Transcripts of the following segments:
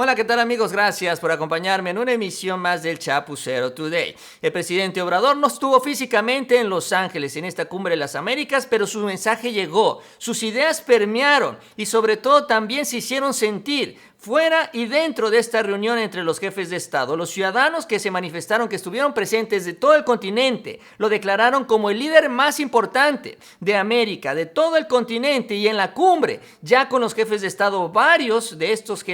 Hola, ¿qué tal amigos? Gracias por acompañarme en una emisión más del Chapucero Today. El presidente Obrador no estuvo físicamente en Los Ángeles en esta cumbre de las Américas, pero su mensaje llegó, sus ideas permearon y sobre todo también se hicieron sentir fuera y dentro de esta reunión entre los jefes de Estado. Los ciudadanos que se manifestaron, que estuvieron presentes de todo el continente, lo declararon como el líder más importante de América, de todo el continente, y en la cumbre, ya con los jefes de Estado, varios de estos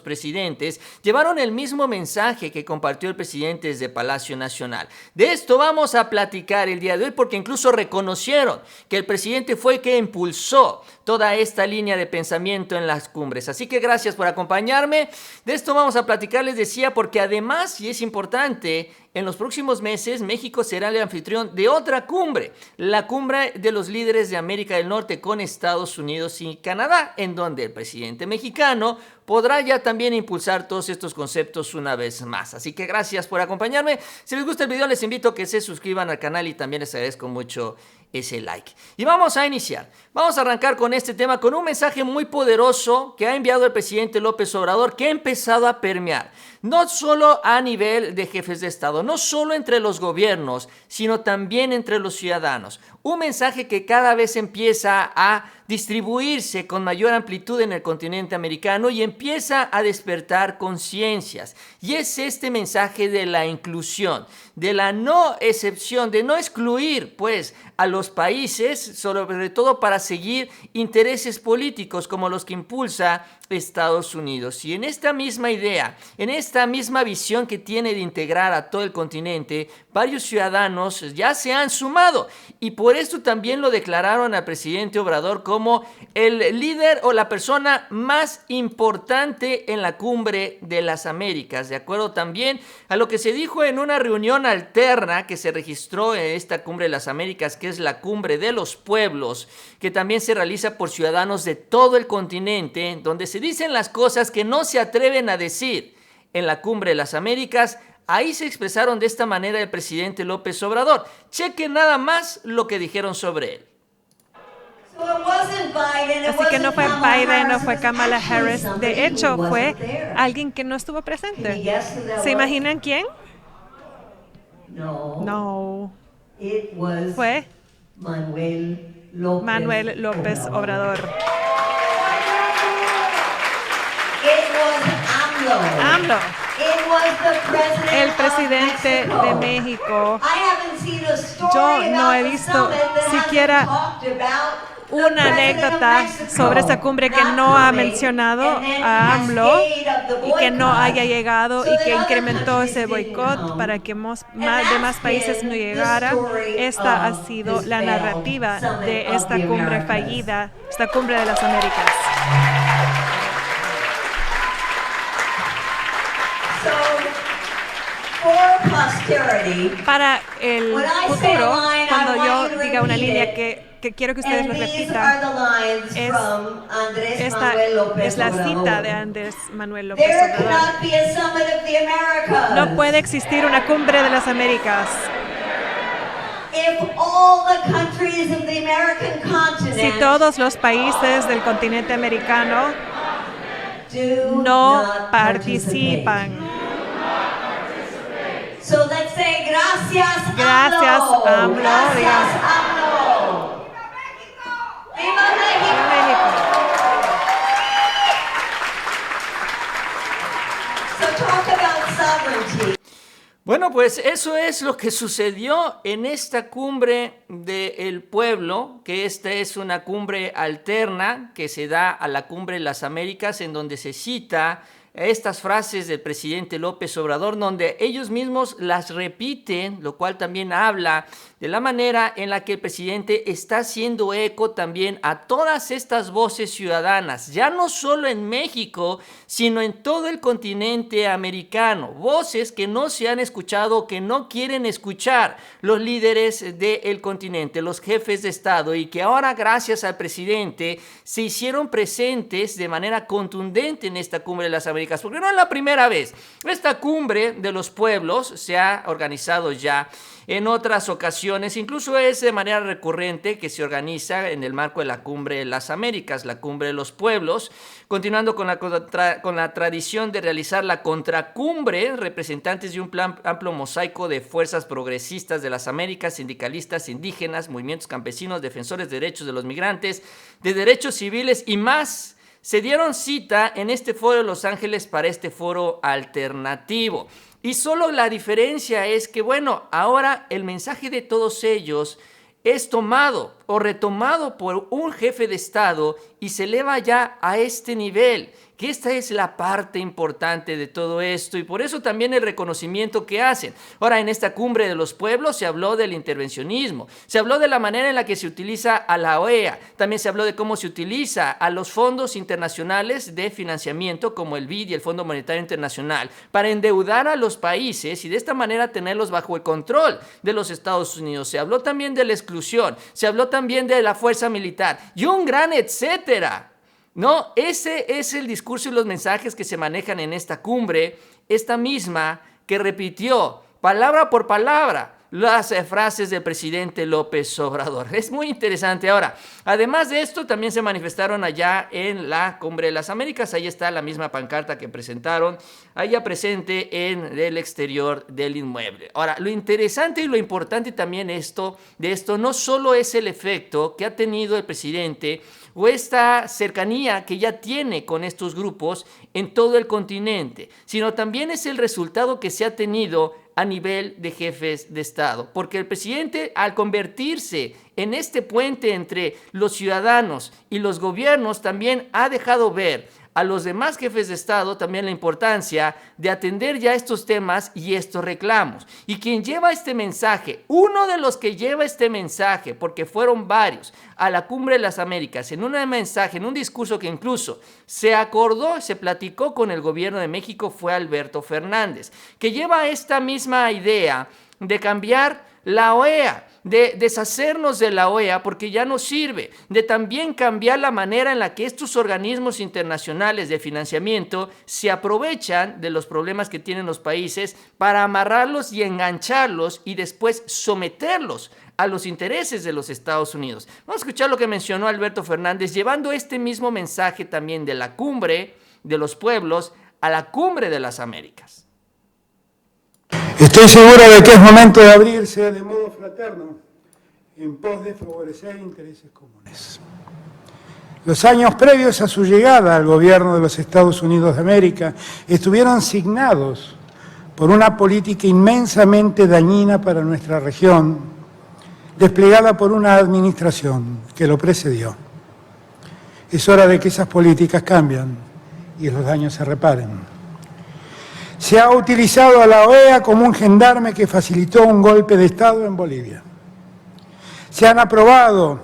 presidentes, llevaron el mismo mensaje que compartió el presidente desde Palacio Nacional. De esto vamos a platicar el día de hoy porque incluso reconocieron que el presidente fue el que impulsó toda esta línea de pensamiento en las cumbres. Así que gracias por acompañarme. De esto vamos a platicar, les decía, porque además, y es importante, en los próximos meses México será el anfitrión de otra cumbre, la cumbre de los líderes de América del Norte con Estados Unidos y Canadá, en donde el presidente mexicano podrá ya también impulsar todos estos conceptos una vez más. Así que gracias por acompañarme. Si les gusta el video, les invito a que se suscriban al canal y también les agradezco mucho ese like. Y vamos a iniciar. Vamos a arrancar con este tema, con un mensaje muy poderoso que ha enviado el presidente López Obrador, que ha empezado a permear, no solo a nivel de jefes de Estado, no solo entre los gobiernos, sino también entre los ciudadanos. Un mensaje que cada vez empieza a distribuirse con mayor amplitud en el continente americano y empieza a despertar conciencias. Y es este mensaje de la inclusión, de la no excepción, de no excluir, pues, a los países, sobre todo para seguir intereses políticos como los que impulsa Estados Unidos. Y en esta misma idea, en esta misma visión que tiene de integrar a todo el continente, varios ciudadanos ya se han sumado y por esto también lo declararon al presidente Obrador como el líder o la persona más importante en la cumbre de las Américas, de acuerdo también a lo que se dijo en una reunión alterna que se registró en esta cumbre de las Américas, que es la cumbre de los pueblos, que también se realiza por ciudadanos de todo el continente, donde se dicen las cosas que no se atreven a decir en la cumbre de las Américas. Ahí se expresaron de esta manera el presidente López Obrador. Chequen nada más lo que dijeron sobre él. Así que no fue Biden, no fue Kamala Harris. De hecho, fue alguien que no estuvo presente. ¿Se imaginan quién? No. Fue Manuel López Obrador. AMLO. El presidente de México. Yo no he visto siquiera una anécdota sobre esa cumbre que no ha mencionado a AMLO y que no haya llegado y que incrementó ese boicot para que más países no llegara. Esta ha sido la narrativa de esta cumbre fallida, esta cumbre de las Américas. Para el futuro, cuando yo diga una línea que quiero que ustedes lo repitan, esta es la cita de Andrés Manuel López Obrador. No puede existir una cumbre de las Américas si todos los países del continente americano no participan. Gracias, AMLO. Gracias, AMLO. ¡Viva México! So talk about sovereignty. Bueno, pues eso es lo que sucedió en esta cumbre del pueblo, que esta es una cumbre alterna que se da a la cumbre de las Américas, en donde se cita estas frases del presidente López Obrador, donde ellos mismos las repiten, lo cual también habla de la manera en la que el presidente está haciendo eco también a todas estas voces ciudadanas, ya no solo en México, sino en todo el continente americano, voces que no se han escuchado, que no quieren escuchar los líderes del continente, los jefes de Estado, y que ahora gracias al presidente se hicieron presentes de manera contundente en esta cumbre de las Américas. Américas, porque no es la primera vez. Esta cumbre de los pueblos se ha organizado ya en otras ocasiones, incluso es de manera recurrente que se organiza en el marco de la Cumbre de las Américas, la Cumbre de los Pueblos, continuando con la tradición de realizar la contracumbre, representantes de un amplio mosaico de fuerzas progresistas de las Américas, sindicalistas, indígenas, movimientos campesinos, defensores de derechos de los migrantes, de derechos civiles y más. Se dieron cita en este foro de Los Ángeles para este foro alternativo. Y solo la diferencia es que, bueno, ahora el mensaje de todos ellos es tomado o retomado por un jefe de Estado y se eleva ya a este nivel, que esta es la parte importante de todo esto y por eso también el reconocimiento que hacen. Ahora, en esta cumbre de los pueblos se habló del intervencionismo, se habló de la manera en la que se utiliza a la OEA, también se habló de cómo se utiliza a los fondos internacionales de financiamiento como el BID y el Fondo Monetario Internacional para endeudar a los países y de esta manera tenerlos bajo el control de los Estados Unidos. Se habló también de la exclusión, se habló también de la fuerza militar y un gran etcétera. No, ese es el discurso y los mensajes que se manejan en esta cumbre, esta misma que repitió palabra por palabra las frases del presidente López Obrador. Es muy interesante. Ahora, además de esto, también se manifestaron allá en la Cumbre de las Américas. Ahí está la misma pancarta que presentaron, allá presente en el exterior del inmueble. Ahora, lo interesante y lo importante también de esto no solo es el efecto que ha tenido el presidente o esta cercanía que ya tiene con estos grupos en todo el continente, sino también es el resultado que se ha tenido a nivel de jefes de Estado, porque el presidente, al convertirse en este puente entre los ciudadanos y los gobiernos, también ha dejado ver a los demás jefes de Estado también la importancia de atender ya estos temas y estos reclamos. Y quien lleva este mensaje, uno de los que lleva este mensaje, porque fueron varios, a la Cumbre de las Américas, en un mensaje, en un discurso que incluso se acordó, se platicó con el gobierno de México, fue Alberto Fernández, que lleva esta misma idea de cambiar la OEA, de deshacernos de la OEA porque ya no sirve, de también cambiar la manera en la que estos organismos internacionales de financiamiento se aprovechan de los problemas que tienen los países para amarrarlos y engancharlos y después someterlos a los intereses de los Estados Unidos. Vamos a escuchar lo que mencionó Alberto Fernández, llevando este mismo mensaje también de la Cumbre de los Pueblos a la Cumbre de las Américas. Estoy seguro de que es momento de abrirse de modo fraterno en pos de favorecer intereses comunes. Los años previos a su llegada al gobierno de los Estados Unidos de América estuvieron signados por una política inmensamente dañina para nuestra región, desplegada por una administración que lo precedió. Es hora de que esas políticas cambien y los daños se reparen. Se ha utilizado a la OEA como un gendarme que facilitó un golpe de Estado en Bolivia. Se han apropiado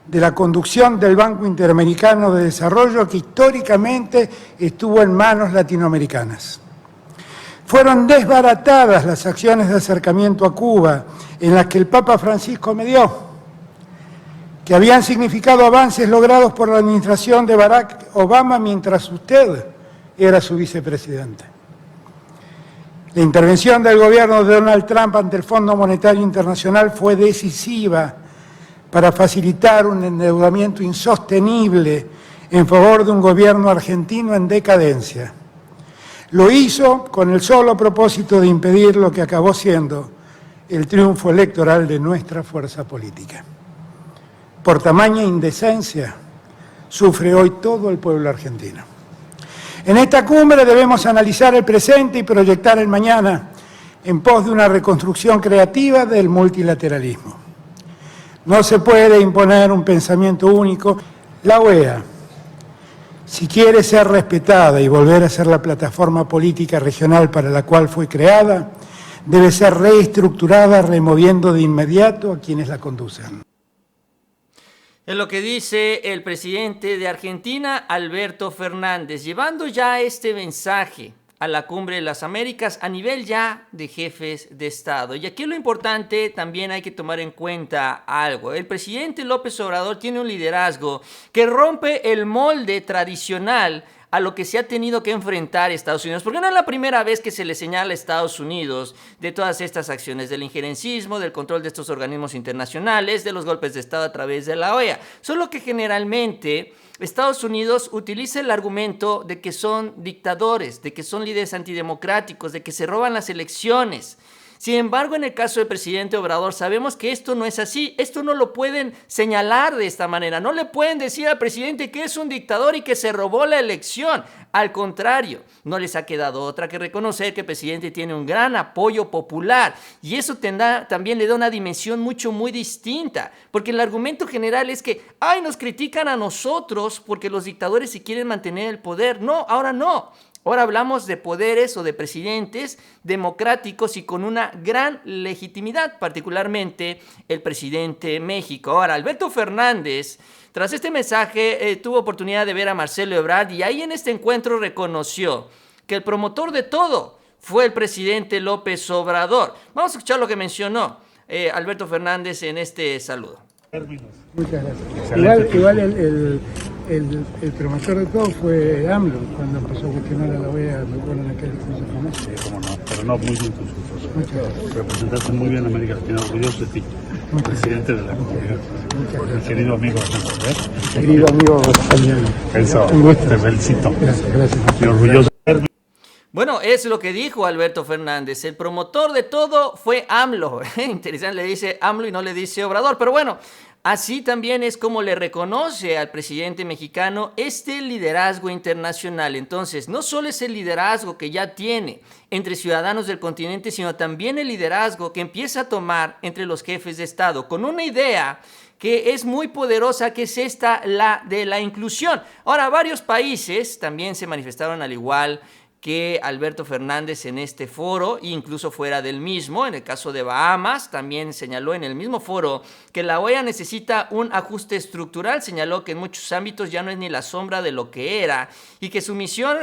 de la conducción del Banco Interamericano de Desarrollo que históricamente estuvo en manos latinoamericanas. Fueron desbaratadas las acciones de acercamiento a Cuba en las que el Papa Francisco medió, que habían significado avances logrados por la administración de Barack Obama mientras usted era su vicepresidente. La intervención del gobierno de Donald Trump ante el Fondo Monetario Internacional fue decisiva para facilitar un endeudamiento insostenible en favor de un gobierno argentino en decadencia. Lo hizo con el solo propósito de impedir lo que acabó siendo el triunfo electoral de nuestra fuerza política. Por tamaña indecencia, sufre hoy todo el pueblo argentino. En esta cumbre debemos analizar el presente y proyectar el mañana en pos de una reconstrucción creativa del multilateralismo. No se puede imponer un pensamiento único. La OEA, si quiere ser respetada y volver a ser la plataforma política regional para la cual fue creada, debe ser reestructurada removiendo de inmediato a quienes la conducen. Es lo que dice el presidente de Argentina, Alberto Fernández, llevando ya este mensaje a la Cumbre de las Américas a nivel ya de jefes de Estado. Y aquí lo importante, también hay que tomar en cuenta algo. El presidente López Obrador tiene un liderazgo que rompe el molde tradicional a lo que se ha tenido que enfrentar Estados Unidos, porque no es la primera vez que se le señala a Estados Unidos de todas estas acciones, del injerencismo, del control de estos organismos internacionales, de los golpes de Estado a través de la OEA, solo que generalmente Estados Unidos utiliza el argumento de que son dictadores, de que son líderes antidemocráticos, de que se roban las elecciones. Sin embargo, en el caso del presidente Obrador, sabemos que esto no es así. Esto no lo pueden señalar de esta manera. No le pueden decir al presidente que es un dictador y que se robó la elección. Al contrario, no les ha quedado otra que reconocer que el presidente tiene un gran apoyo popular. Y eso también le da una dimensión muy distinta. Porque el argumento general es que, ay, nos critican a nosotros porque los dictadores se quieren mantener el poder. No, ahora no. Ahora hablamos de poderes o de presidentes democráticos y con una gran legitimidad, particularmente el presidente de México. Ahora, Alberto Fernández, tras este mensaje, tuvo oportunidad de ver a Marcelo Ebrard y ahí en este encuentro reconoció que el promotor de todo fue el presidente López Obrador. Vamos a escuchar lo que mencionó Alberto Fernández en este saludo. Muchas gracias. Igual el promotor de todo fue AMLO cuando empezó a cuestionar a la OEA, me acuerdo en aquel discurso famoso. Sí, cómo no, pero no, muy bien tus usos. Muchas gracias. Representaste muy bien a América Latina, orgulloso de ti, presidente de la comunidad. Querido amigo, Querido amigo italiano. Eso, Un gusto. te felicito. Gracias. Y orgulloso. Bueno, es lo que dijo Alberto Fernández. El promotor de todo fue AMLO. Interesante, le dice AMLO y no le dice Obrador. Pero bueno, así también es como le reconoce al presidente mexicano este liderazgo internacional. Entonces, no solo es el liderazgo que ya tiene entre ciudadanos del continente, sino también el liderazgo que empieza a tomar entre los jefes de Estado, con una idea que es muy poderosa, que es esta, la de la inclusión. Ahora, varios países también se manifestaron al igual que Alberto Fernández en este foro, incluso fuera del mismo. En el caso de Bahamas, también señaló en el mismo foro que la OEA necesita un ajuste estructural. Señaló que en muchos ámbitos ya no es ni la sombra de lo que era y que su misión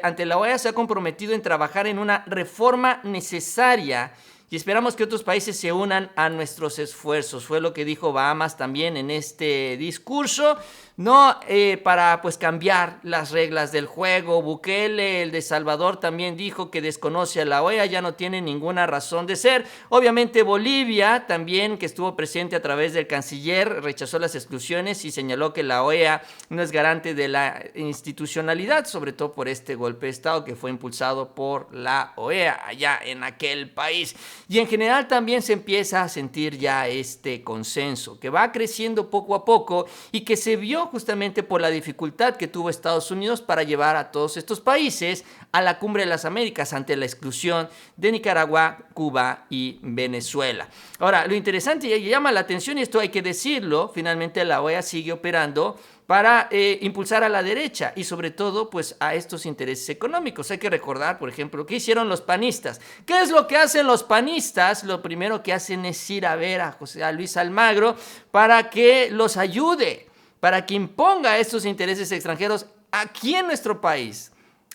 ante la OEA se ha comprometido en trabajar en una reforma necesaria y esperamos que otros países se unan a nuestros esfuerzos. Fue lo que dijo Bahamas también en este discurso. No para pues cambiar las reglas del juego. Bukele, el de Salvador, también dijo que desconoce a la OEA, ya no tiene ninguna razón de ser. Obviamente Bolivia también, que estuvo presente a través del canciller, rechazó las exclusiones y señaló que la OEA no es garante de la institucionalidad, sobre todo por este golpe de Estado que fue impulsado por la OEA allá en aquel país. Y en general también se empieza a sentir ya este consenso que va creciendo poco a poco y que se vio justamente por la dificultad que tuvo Estados Unidos para llevar a todos estos países a la Cumbre de las Américas ante la exclusión de Nicaragua, Cuba y Venezuela. Ahora, lo interesante y llama la atención, y esto hay que decirlo, finalmente la OEA sigue operando para impulsar a la derecha y sobre todo pues a estos intereses económicos. Hay que recordar, por ejemplo, ¿qué hicieron los panistas? ¿Qué es lo que hacen los panistas? Lo primero que hacen es ir a ver a Luis Almagro para que los ayude, para que imponga estos intereses extranjeros aquí en nuestro país.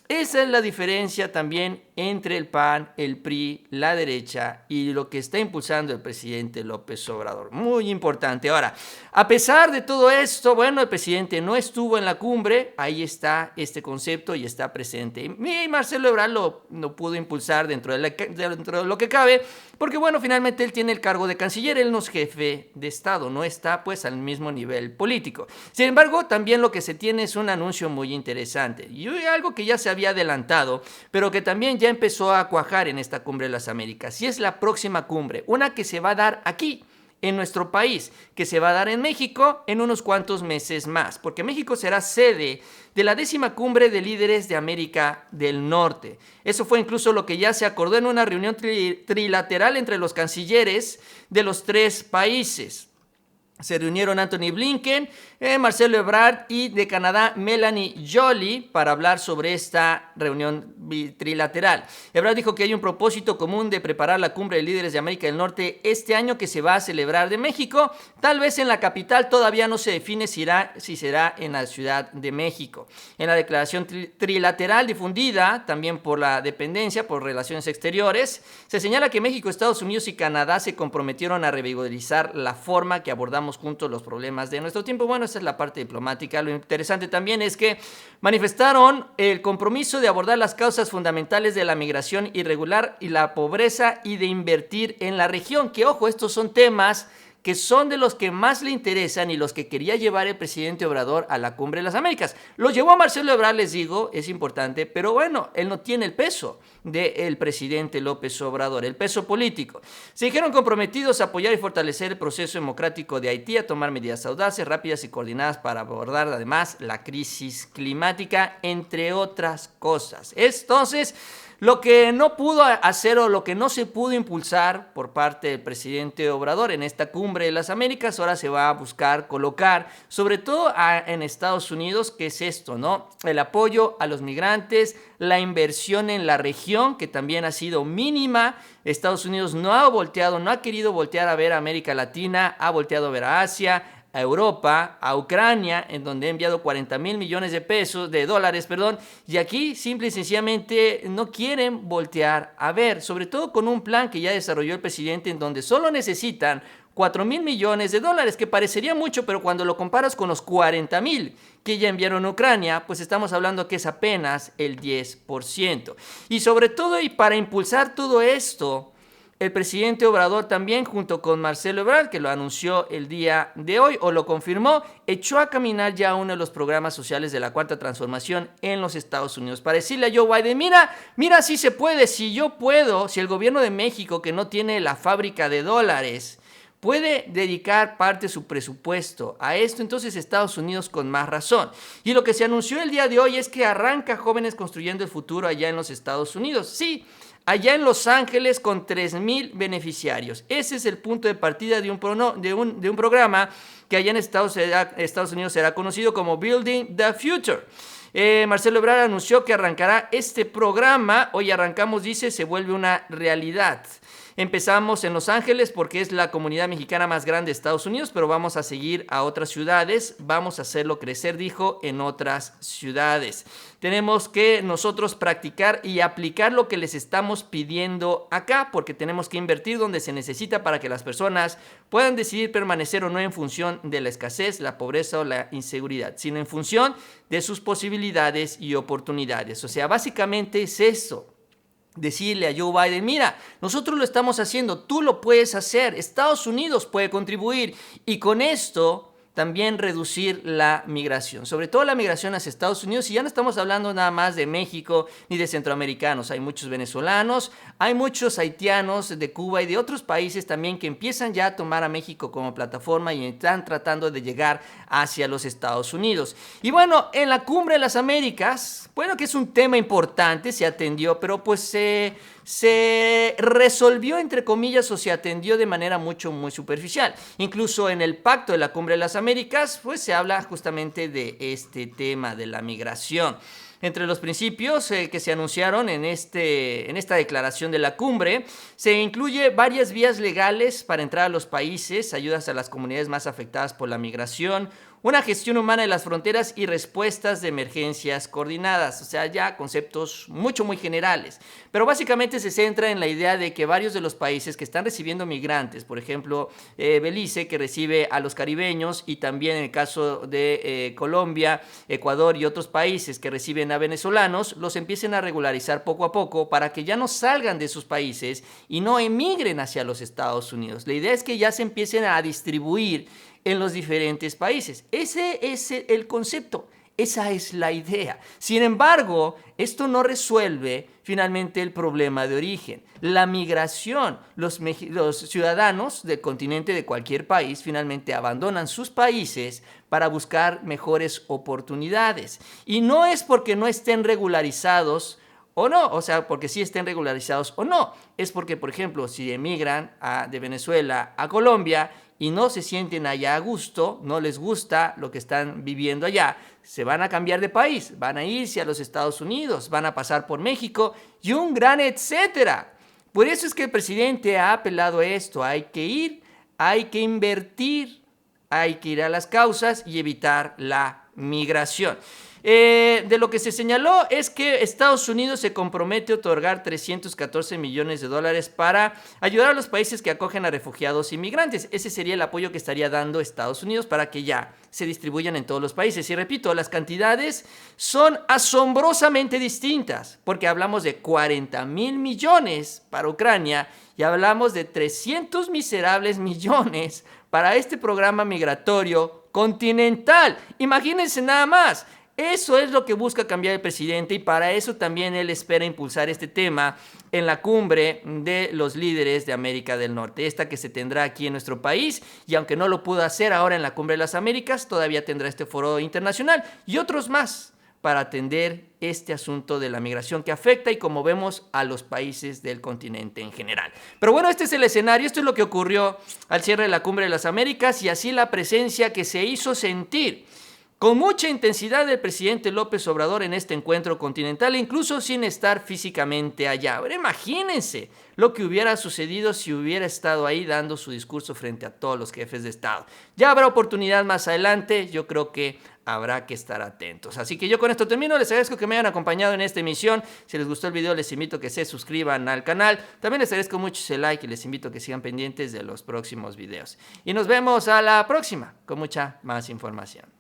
Esa es la diferencia también entre el PAN, el PRI, la derecha y lo que está impulsando el presidente López Obrador. Muy importante. Ahora, a pesar de todo esto, bueno, el presidente no estuvo en la cumbre, ahí está este concepto y está presente. Y Marcelo Ebrard lo pudo impulsar dentro de lo que cabe, porque bueno, finalmente él tiene el cargo de canciller, él no es jefe de Estado, no está pues al mismo nivel político. Sin embargo, también lo que se tiene es un anuncio muy interesante y algo que ya se había adelantado, pero que también ya empezó a cuajar en esta Cumbre de las Américas, y es la próxima cumbre, una que se va a dar aquí, en nuestro país, que se va a dar en México en unos cuantos meses más, porque México será sede de la 10ª Cumbre de Líderes de América del Norte. Eso fue incluso lo que ya se acordó en una reunión trilateral entre los cancilleres de los 3 países. Se reunieron Antony Blinken, Marcelo Ebrard y de Canadá Melanie Joly para hablar sobre esta reunión trilateral. Ebrard dijo que hay un propósito común de preparar la cumbre de líderes de América del Norte este año que se va a celebrar de México. Tal vez en la capital, todavía no se define si será en la Ciudad de México. En la declaración trilateral difundida también por la dependencia por Relaciones Exteriores, se señala que México, Estados Unidos y Canadá se comprometieron a revitalizar la forma que abordamos juntos los problemas de nuestro tiempo. Bueno, esa es la parte diplomática. Lo interesante también es que manifestaron el compromiso de abordar las causas fundamentales de la migración irregular y la pobreza y de invertir en la región. Que ojo, estos son temas que son de los que más le interesan y los que quería llevar el presidente Obrador a la Cumbre de las Américas. Lo llevó a Marcelo Ebrard, les digo, es importante, pero bueno, él no tiene el peso del presidente López Obrador, el peso político. Se dijeron comprometidos a apoyar y fortalecer el proceso democrático de Haití, a tomar medidas audaces, rápidas y coordinadas para abordar además la crisis climática, entre otras cosas. Entonces, lo que no pudo hacer o lo que no se pudo impulsar por parte del presidente Obrador en esta Cumbre de las Américas, ahora se va a buscar colocar, sobre todo en Estados Unidos, que es esto, ¿no? El apoyo a los migrantes, la inversión en la región, que también ha sido mínima. Estados Unidos no ha querido voltear a ver a América Latina, ha volteado a ver a Asia, a Europa, a Ucrania, en donde ha enviado 40 mil millones de dólares, y aquí simple y sencillamente no quieren voltear a ver, sobre todo con un plan que ya desarrolló el presidente en donde solo necesitan 4 mil millones de dólares, que parecería mucho, pero cuando lo comparas con los 40 mil que ya enviaron a Ucrania, pues estamos hablando que es apenas el 10%. Y sobre todo, y para impulsar todo esto, el presidente Obrador también, junto con Marcelo Ebrard, que lo anunció el día de hoy o lo confirmó, echó a caminar ya uno de los programas sociales de la Cuarta Transformación en los Estados Unidos. Para decirle a Joe Biden, mira, si se puede, si yo puedo, si el gobierno de México, que no tiene la fábrica de dólares, puede dedicar parte de su presupuesto a esto, entonces Estados Unidos con más razón. Y lo que se anunció el día de hoy es que arranca Jóvenes Construyendo el Futuro allá en los Estados Unidos. Sí, allá en Los Ángeles con 3,000 beneficiarios. Ese es el punto de partida de un programa que allá en Estados Unidos será conocido como Building the Future. Marcelo Ebrard anunció que arrancará este programa. Hoy arrancamos, dice, se vuelve una realidad. Empezamos en Los Ángeles porque es la comunidad mexicana más grande de Estados Unidos, pero vamos a seguir a otras ciudades, vamos a hacerlo crecer, dijo, en otras ciudades. Tenemos que nosotros practicar y aplicar lo que les estamos pidiendo acá, porque tenemos que invertir donde se necesita para que las personas puedan decidir permanecer o no en función de la escasez, la pobreza o la inseguridad, sino en función de sus posibilidades y oportunidades. O sea, básicamente es eso. Decirle a Joe Biden, mira, nosotros lo estamos haciendo, tú lo puedes hacer, Estados Unidos puede contribuir y con esto también reducir la migración, sobre todo la migración hacia Estados Unidos. Y ya no estamos hablando nada más de México ni de centroamericanos, hay muchos venezolanos, hay muchos haitianos de Cuba y de otros países también que empiezan ya a tomar a México como plataforma y están tratando de llegar hacia los Estados Unidos. Y bueno, en la Cumbre de las Américas, bueno, que es un tema importante, se atendió, pero pues se resolvió, entre comillas, o se atendió de manera muy superficial. Incluso en el pacto de la Cumbre de las Américas, pues se habla justamente de este tema de la migración. Entre los principios que se anunciaron en esta declaración de la cumbre, se incluye varias vías legales para entrar a los países, ayudas a las comunidades más afectadas por la migración, una gestión humana de las fronteras y respuestas de emergencias coordinadas. O sea, ya conceptos muy generales. Pero básicamente se centra en la idea de que varios de los países que están recibiendo migrantes, por ejemplo, Belice, que recibe a los caribeños, y también en el caso de Colombia, Ecuador y otros países que reciben a venezolanos, los empiecen a regularizar poco a poco para que ya no salgan de sus países y no emigren hacia los Estados Unidos. La idea es que ya se empiecen a distribuir en los diferentes países. Ese es el concepto, esa es la idea. Sin embargo, esto no resuelve finalmente el problema de origen. La migración, los ciudadanos del continente de cualquier país finalmente abandonan sus países para buscar mejores oportunidades. Y no es porque no estén regularizados o no, o sea, porque sí estén regularizados o no. Es porque, por ejemplo, si emigran de Venezuela a Colombia, y no se sienten allá a gusto, no les gusta lo que están viviendo allá, se van a cambiar de país, van a irse a los Estados Unidos, van a pasar por México y un gran etcétera. Por eso es que el presidente ha apelado a esto, hay que ir, hay que invertir, hay que ir a las causas y evitar la migración. De lo que se señaló es que Estados Unidos se compromete a otorgar 314 millones de dólares para ayudar a los países que acogen a refugiados y migrantes. Ese sería el apoyo que estaría dando Estados Unidos para que ya se distribuyan en todos los países. Y repito, las cantidades son asombrosamente distintas, porque hablamos de 40,000 millones para Ucrania y hablamos de 300 miserables millones para este programa migratorio continental. Imagínense nada más. Eso es lo que busca cambiar el presidente y para eso también él espera impulsar este tema en la cumbre de los líderes de América del Norte, esta que se tendrá aquí en nuestro país, y aunque no lo pudo hacer ahora en la Cumbre de las Américas, todavía tendrá este foro internacional y otros más para atender este asunto de la migración que afecta y, como vemos, a los países del continente en general. Pero bueno, este es el escenario, esto es lo que ocurrió al cierre de la Cumbre de las Américas y así la presencia que se hizo sentir con mucha intensidad del presidente López Obrador en este encuentro continental, incluso sin estar físicamente allá. Ahora imagínense lo que hubiera sucedido si hubiera estado ahí dando su discurso frente a todos los jefes de Estado. Ya habrá oportunidad más adelante, yo creo que habrá que estar atentos. Así que yo con esto termino, les agradezco que me hayan acompañado en esta emisión. Si les gustó el video, les invito a que se suscriban al canal. También les agradezco mucho ese like y les invito a que sigan pendientes de los próximos videos. Y nos vemos a la próxima con mucha más información.